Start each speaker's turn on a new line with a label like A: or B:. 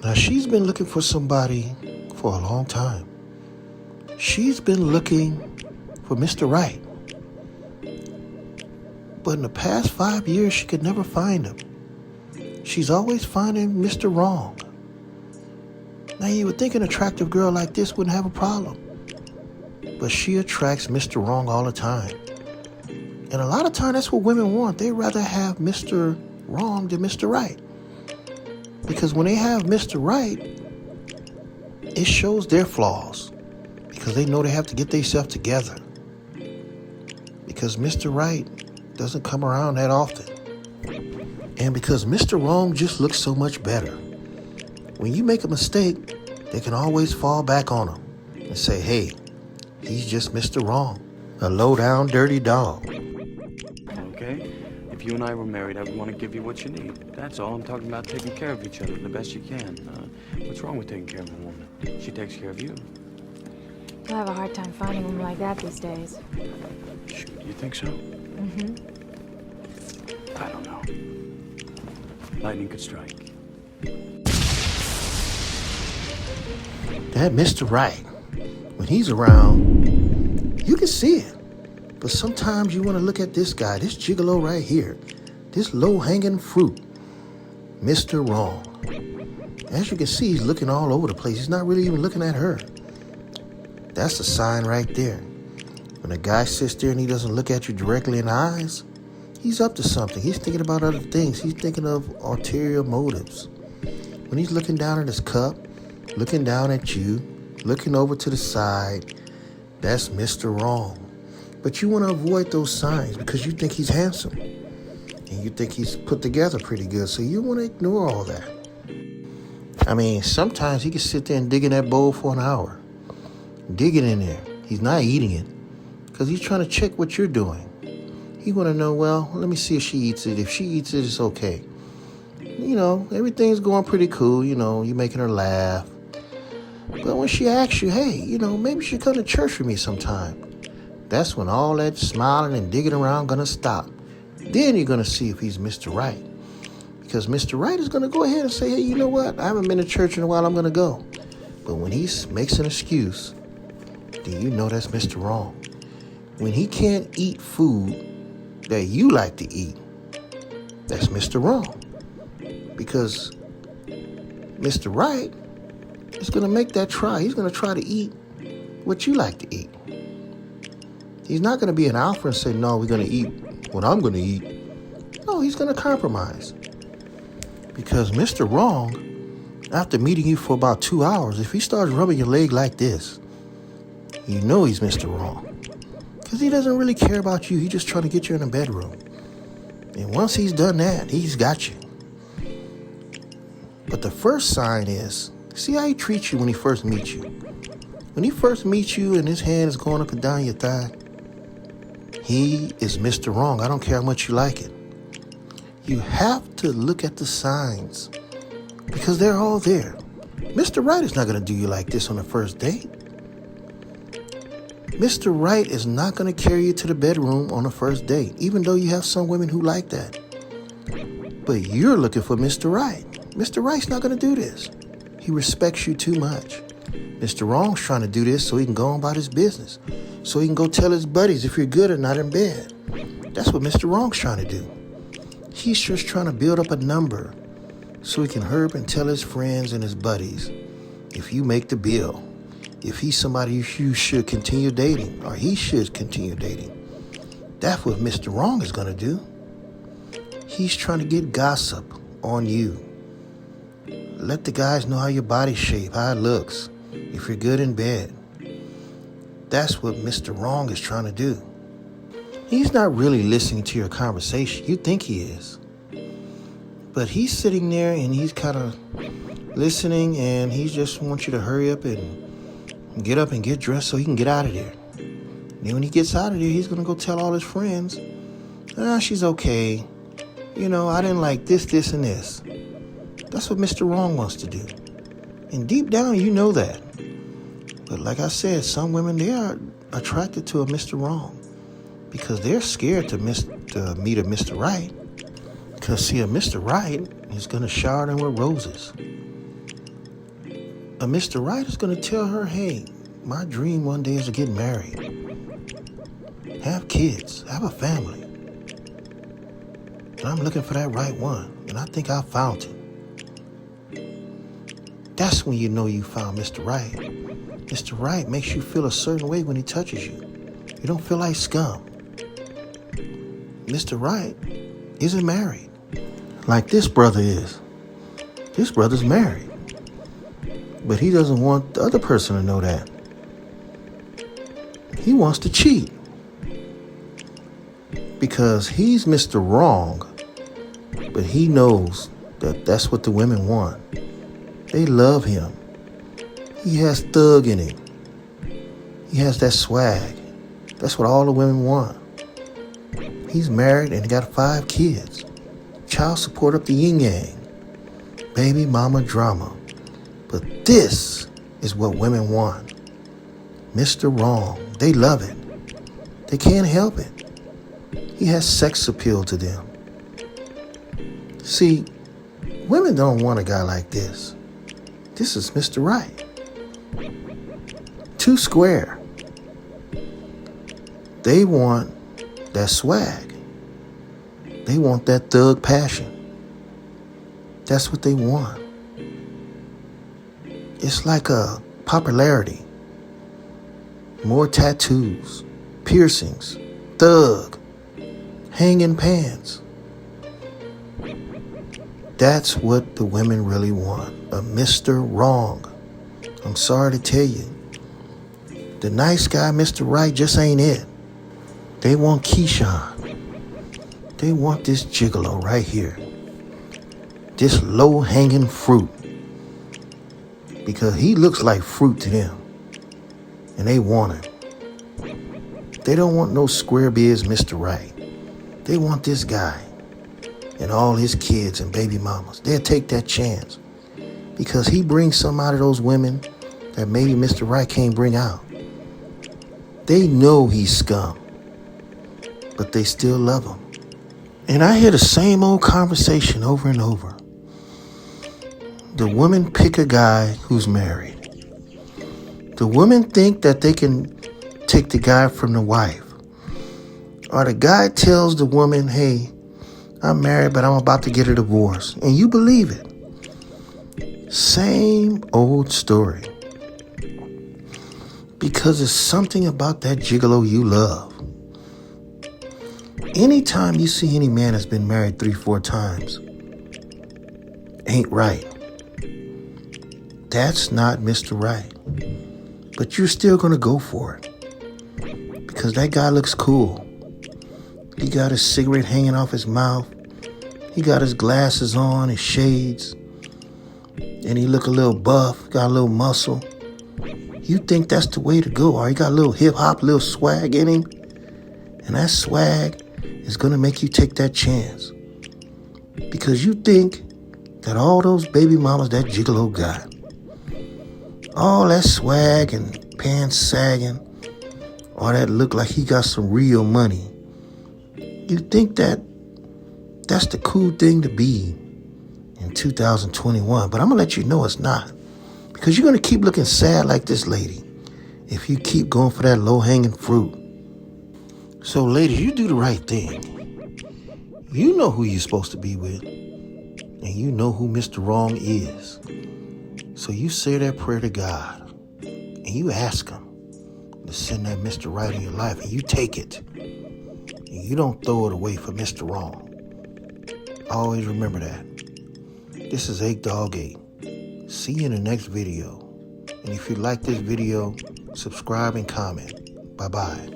A: Now, she's been looking for somebody for a long time. She's been looking for Mr. Right. But in the past 5 years, she could never find him. She's always finding Mr. Wrong. Now, you would think an attractive girl like this wouldn't have a problem. But she attracts Mr. Wrong all the time. And a lot of times, that's what women want. They'd rather have Mr. Wrong than Mr. Right. Because when they have Mr. Right, it shows their flaws. Because they know they have to get themselves together. Because Mr. Right doesn't come around that often. And because Mr. Wrong just looks so much better. When you make a mistake, they can always fall back on him and say, hey, he's just Mr. Wrong, a low-down, dirty dog.
B: Okay? If you and I were married, I would want to give you what you need. That's all. I'm talking about taking care of each other the best you can. What's wrong with taking care of a woman? She takes care of you.
C: You'll have a hard time finding a woman like that these days.
B: Shoot, you think so?
C: Mm-hmm.
B: I don't know. Lightning could strike.
A: That Mr. Right, when he's around, you can see it. But sometimes you want to look at this guy, this gigolo right here, this low-hanging fruit, Mr. Wrong. As you can see, he's looking all over the place. He's not really even looking at her. That's a sign right there. When a guy sits there and he doesn't look at you directly in the eyes, he's up to something. He's thinking about other things. He's thinking of ulterior motives. When he's looking down at his cup, looking down at you, looking over to the side, that's Mr. Wrong. But you want to avoid those signs because you think he's handsome. And you think he's put together pretty good. So you want to ignore all that. I mean, sometimes he can sit there and dig in that bowl for an hour. Dig it in there. He's not eating it because he's trying to check what you're doing. He want to know, well, let me see if she eats it. If she eats it, it's okay. You know, everything's going pretty cool. You know, you're making her laugh. But when she asks you, hey, you know, maybe you should come to church with me sometime. That's when all that smiling and digging around going to stop. Then you're going to see if he's Mr. Right. Because Mr. Right is going to go ahead and say, hey, you know what? I haven't been to church in a while. I'm going to go. But when he makes an excuse, then you know that's Mr. Wrong. When he can't eat food that you like to eat, that's Mr. Wrong. Because Mr. Right is going to make that try. He's going to try to eat what you like to eat. He's not going to be an alpha and say, no, we're going to eat what I'm going to eat. No, he's going to compromise. Because Mr. Wrong, after meeting you for about 2 hours, if he starts rubbing your leg like this, you know he's Mr. Wrong. Because he doesn't really care about you. He's just trying to get you in a bedroom. And once he's done that, he's got you. But the first sign is, see how he treats you when he first meets you. When he first meets you and his hand is going up and down your thigh, he is Mr. Wrong. I don't care how much you like it. You have to look at the signs because they're all there. Mr. Right is not going to do you like this on the first date. Mr. Right is not going to carry you to the bedroom on the first date, even though you have some women who like that. But you're looking for Mr. Right. Mr. Right's not going to do this. He respects you too much. Mr. Wrong's trying to do this so he can go on about his business. So he can go tell his buddies if you're good or not in bed. That's what Mr. Wrong's trying to do. He's just trying to build up a number so he can hurry up and tell his friends and his buddies if you make the bill, if he's somebody you should continue dating or he should continue dating. That's what Mr. Wrong is going to do. He's trying to get gossip on you. Let the guys know how your body's shaped, how it looks, if you're good in bed. That's what Mr. Wrong is trying to do. He's not really listening to your conversation. You think he is. But he's sitting there and he's kind of listening and he just wants you to hurry up and get up and get dressed so he can get out of there. Then when he gets out of there, he's going to go tell all his friends, she's okay. You know, I didn't like this, this, and this. That's what Mr. Wrong wants to do. And deep down, you know that. But like I said, some women, they are attracted to a Mr. Wrong because they're scared to meet a Mr. Right. Because, see, a Mr. Right is going to shower them with roses. Mr. Right is going to tell her, hey, my dream one day is to get married, have kids, have a family. And I'm looking for that right one, and I think I found him. That's when you know you found Mr. Right. Mr. Right makes you feel a certain way when he touches you. You don't feel like scum. Mr. Right isn't married like this brother is. This brother's married. But he doesn't want the other person to know that. He wants to cheat. Because he's Mr. Wrong, but he knows that that's what the women want. They love him. He has thug in him. He has that swag. That's what all the women want. He's married and got 5 kids. Child support up the yin yang. Baby mama drama. But this is what women want. Mr. Wrong. They love it. They can't help it. He has sex appeal to them. See, women don't want a guy like this. This is Mr. Right. Too square. They want that swag. They want that thug passion. That's what they want. It's like a popularity. More tattoos, piercings, thug, hanging pants. That's what the women really want. A Mr. Wrong. I'm sorry to tell you. The nice guy, Mr. Right, just ain't it. They want Keyshawn. They want this gigolo right here. This low-hanging fruit. Because he looks like fruit to them. And they want him. They don't want no square biz Mr. Right. They want this guy and all his kids and baby mamas. They'll take that chance because he brings some out of those women that maybe Mr. Right can't bring out. They know he's scum, but they still love him. And I hear the same old conversation over and over. The women pick a guy who's married. The women think that they can take the guy from the wife. Or the guy tells the woman, hey, I'm married, but I'm about to get a divorce. And you believe it. Same old story. Because it's something about that gigolo you love. Anytime you see any man that's been married 3-4 times, ain't right. That's not Mr. Right. But you're still going to go for it. Because that guy looks cool. He got his cigarette hanging off his mouth. He got his glasses on, his shades. And he look a little buff, got a little muscle. You think that's the way to go. Or he got a little hip-hop, little swag in him. And that swag is going to make you take that chance. Because you think that all those baby mamas that gigolo got, all that swag and pants sagging, or that look like he got some real money, you think that that's the cool thing to be in 2021. But I'm going to let you know it's not. Because you're going to keep looking sad like this lady if you keep going for that low-hanging fruit. So, ladies, you do the right thing. You know who you're supposed to be with. And you know who Mr. Wrong is. So you say that prayer to God. And you ask him to send that Mr. Right in your life. And you take it. And you don't throw it away for Mr. Wrong. Always remember that. This is 8 Dog 8. See you in the next video. And if you like this video, subscribe and comment. Bye-bye.